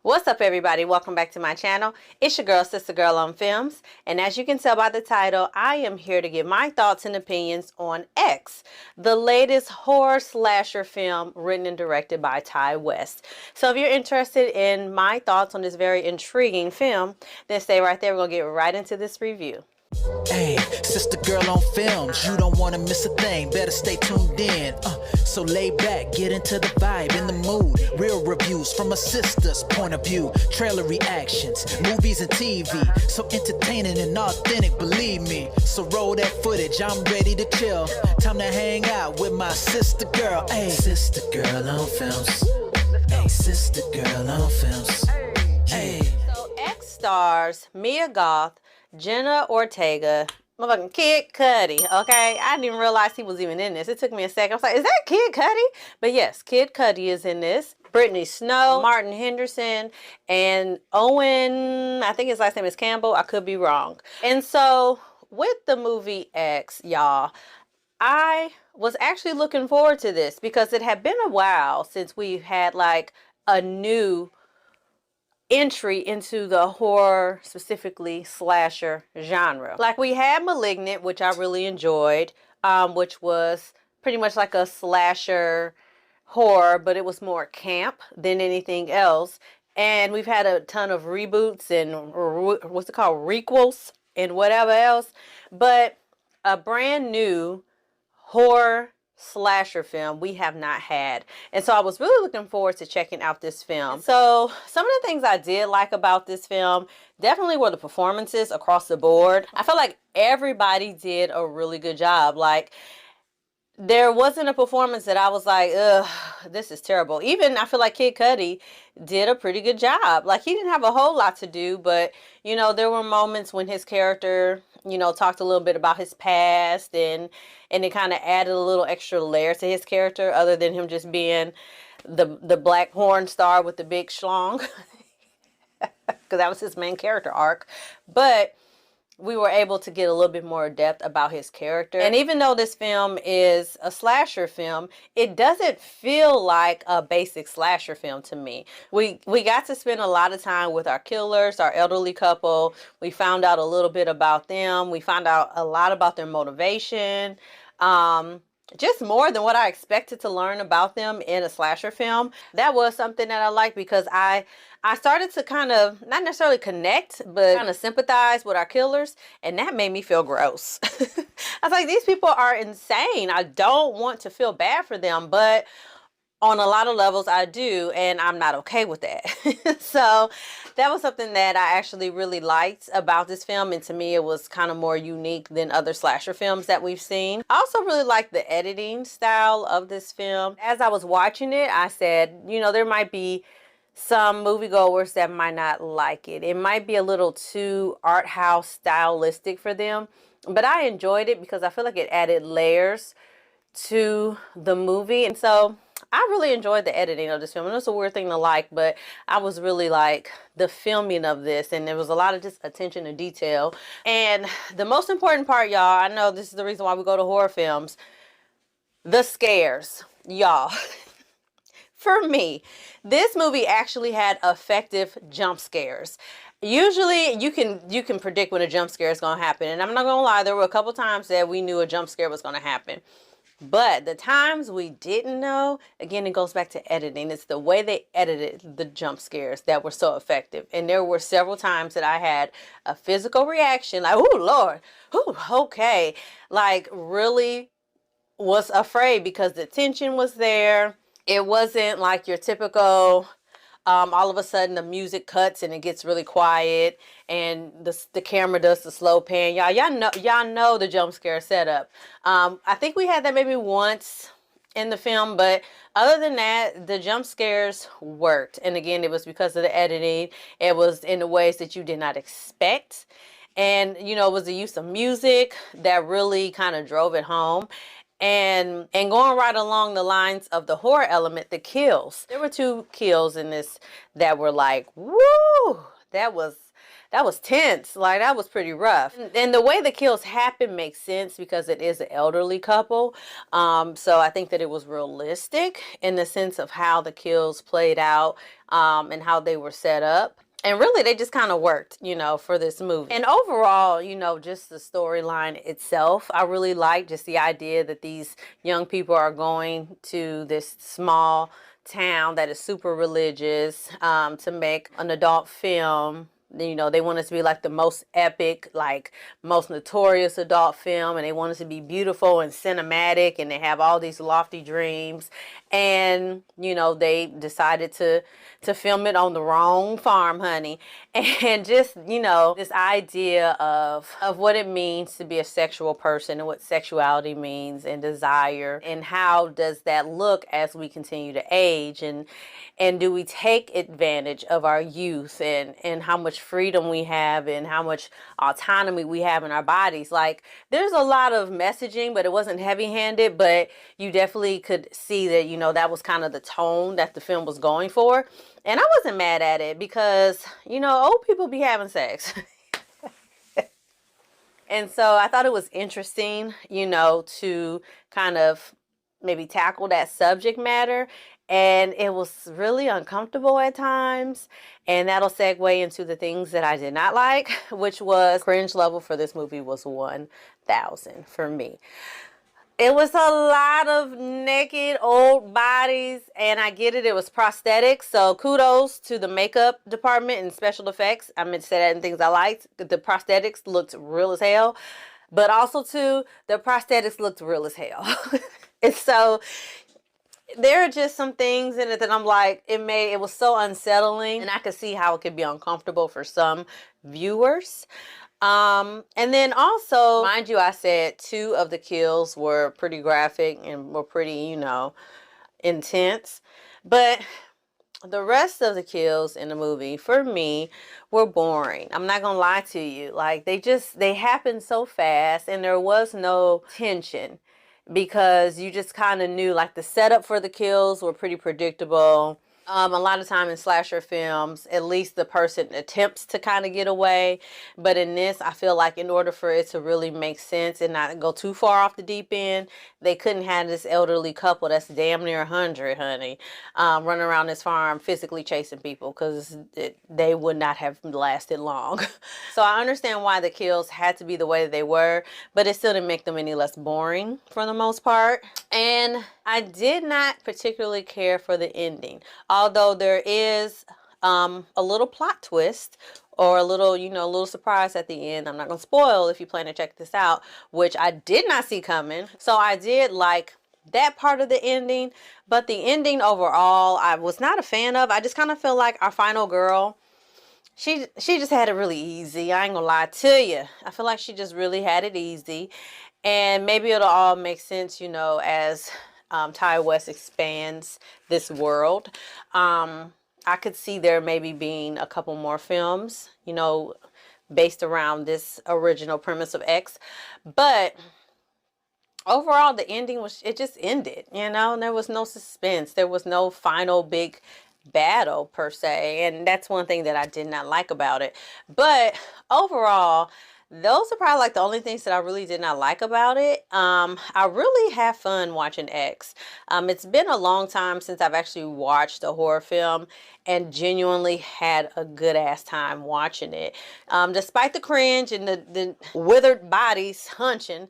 What's up, everybody? Welcome back to my channel. It's your girl, Sister Girl on Films, and as you can tell by the title, I am here to give my thoughts and opinions on X, the latest horror slasher film written and directed by Ty West. So if you're interested in my thoughts on this very intriguing film, then stay right there. We're gonna get right into this review. Hey, Sister Girl on Films, you don't want to miss a thing, better stay tuned in. So lay back, get into the vibe, in the mood. Real reviews from a sister's point of view. Trailer reactions, movies and TV. So entertaining and authentic, believe me. So roll that footage, I'm ready to chill. Time to hang out with my sister girl. Hey, Sister Girl on Films. Hey, Sister Girl on Films. Hey. So X stars Mia Goth, Jenna Ortega, motherfucking Kid Cudi, okay? I didn't even realize he was even in this. It took me a second. I was like, is that Kid Cudi? But yes, Kid Cudi is in this. Brittany Snow, Martin Henderson, and Owen, I think his last name is Campbell. I could be wrong. And so with the movie X, y'all, I was actually looking forward to this because it had been a while since we've had like a new entry into the horror, specifically slasher genre. Like we had Malignant, which I really enjoyed, which was pretty much like a slasher horror, but it was more camp than anything else. And we've had a ton of reboots and what's it called, requels and whatever else. But a brand new horror slasher film we have not had, and so I was really looking forward to checking out this film. So some of the things I did like about this film definitely were the performances across the board. I felt like everybody did a really good job. Like there wasn't a performance that I was like, ugh, this is terrible. Even I feel like Kid Cudi did a pretty good job. Like he didn't have a whole lot to do, but you know, there were moments when his character, you know, talked a little bit about his past and it kind of added a little extra layer to his character other than him just being the black porn star with the big schlong. Because that was his main character arc. But we were able to get a little bit more depth about his character. And even though this film is a slasher film, it doesn't feel like a basic slasher film to me. We got to spend a lot of time with our killers, our elderly couple. We found out a little bit about them. We found out a lot about their motivation. Just more than what I expected to learn about them in a slasher film. That was something that I liked because I started to kind of, not necessarily connect, but kind of sympathize with our killers, and that made me feel gross. I was like, these people are insane. I don't want to feel bad for them, but on a lot of levels I do, and I'm not okay with that. So that was something that I actually really liked about this film, and to me it was kind of more unique than other slasher films that we've seen. I also really liked the editing style of this film. As I was watching it, I said, you know, there might be some moviegoers that might not like it. It might be a little too art house stylistic for them, but I enjoyed it because I feel like it added layers to the movie. And so I really enjoyed the editing of this film. And it's a weird thing to like, but I was really like the filming of this, and there was a lot of just attention to detail. And the most important part, y'all, I know this is the reason why we go to horror films, the scares, y'all. For me, this movie actually had effective jump scares. Usually you can predict when a jump scare is going to happen, and I'm not going to lie, there were a couple times that we knew a jump scare was going to happen. But the times we didn't know, again, it goes back to editing. It's the way they edited the jump scares that were so effective. And there were several times that I had a physical reaction, like, oh, Lord, oh, okay. Like, really was afraid because the tension was there. It wasn't like your typical, all of a sudden the music cuts and it gets really quiet and the camera does the slow pan. Y'all know the jump scare setup. I think we had that maybe once in the film, but other than that, the jump scares worked. And again, it was because of the editing. It was in the ways that you did not expect. And, you know, it was the use of music that really kind of drove it home. And going right along the lines of the horror element, the kills. There were 2 kills in this that were like, woo, that was that was tense. Like, that was pretty rough. And the way the kills happen makes sense because it is an elderly couple. So I think that it was realistic in the sense of how the kills played out, and how they were set up. And really, they just kind of worked, for this movie. And overall, just the storyline itself, I really like just the idea that these young people are going to this small town that is super religious, to make an adult film. They want it to be like the most epic, like most notorious adult film, and they want it to be beautiful and cinematic, and they have all these lofty dreams. And they decided to film it on the wrong farm, honey. And just this idea of what it means to be a sexual person, and what sexuality means, and desire, and how does that look as we continue to age, and do we take advantage of our youth, and how much freedom we have, and how much autonomy we have in our bodies. Like, there's a lot of messaging, but it wasn't heavy-handed, but you definitely could see that, that was kind of the tone that the film was going for. And I wasn't mad at it because, old people be having sex. And so I thought it was interesting, to kind of maybe tackle that subject matter. And it was really uncomfortable at times. And that'll segue into the things that I did not like, which was cringe level for this movie was 1,000 for me. It was a lot of naked old bodies, and I get it. It was prosthetics, so kudos to the makeup department and special effects. I meant to say that in things I liked. The prosthetics looked real as hell, but also too, the prosthetics looked real as hell. And so there are just some things in it that I'm like, it was so unsettling, and I could see how it could be uncomfortable for some viewers. And then also, mind you, I said 2 of the kills were pretty graphic and were pretty, intense. But the rest of the kills in the movie, for me, were boring. I'm not gonna lie to you. Like, they happened so fast, and there was no tension, because you just kind of knew, like, the setup for the kills were pretty predictable. A lot of time in slasher films, at least the person attempts to kind of get away. But in this, I feel like in order for it to really make sense and not go too far off the deep end, they couldn't have this elderly couple that's damn near 100, honey, running around this farm physically chasing people, because they would not have lasted long. So I understand why the kills had to be the way that they were, but it still didn't make them any less boring for the most part. And I did not particularly care for the ending, although there is a little plot twist, or a little, a little surprise at the end. I'm not going to spoil if you plan to check this out, which I did not see coming. So I did like that part of the ending, but the ending overall, I was not a fan of. I just kind of feel like our final girl, she just had it really easy. I ain't gonna lie to you. I feel like she just really had it easy. And maybe it'll all make sense, as Ty West expands this world. I could see there maybe being a couple more films, based around this original premise of X. But overall, the ending it just ended, and there was no suspense. There was no final big battle per se. And that's one thing that I did not like about it. But overall, those are probably like the only things that I really did not like about it. I really have fun watching X. It's been a long time since I've actually watched a horror film and genuinely had a good ass time watching it. Despite the cringe and the withered bodies hunching,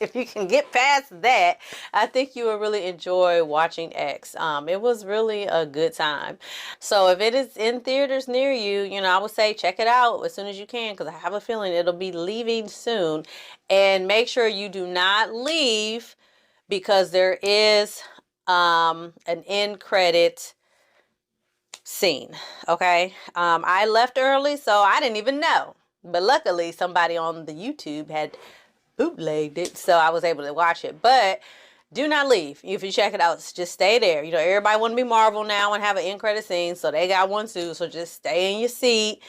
if you can get past that, I think you will really enjoy watching X. It was really a good time. So if it is in theaters near you, I would say check it out as soon as you can, because I have a feeling it'll be leaving soon. And make sure you do not leave, because there is an end credit scene. Okay. I left early, so I didn't even know. But luckily, somebody on the YouTube had bootlegged it, so I was able to watch it. But do not leave. If you check it out, just stay there. Everybody want to be Marvel now and have an end credit scene, so they got one too. So just stay in your seat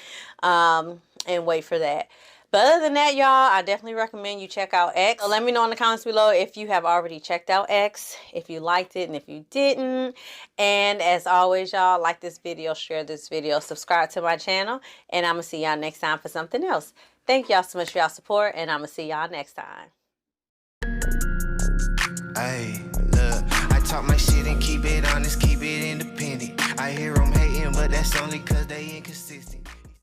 and wait for that. But other than that, y'all, I definitely recommend you check out X. So let me know in the comments below if you have already checked out X, if you liked it, and if you didn't. And as always, y'all, like this video, share this video, subscribe to my channel, and I'm going to see y'all next time for something else. Thank y'all so much for y'all support, and I'm going to see y'all next time. Hey, look, I talk my shit and keep it honest, keep it independent. I hear them hating, but that's only cause they inconsistent.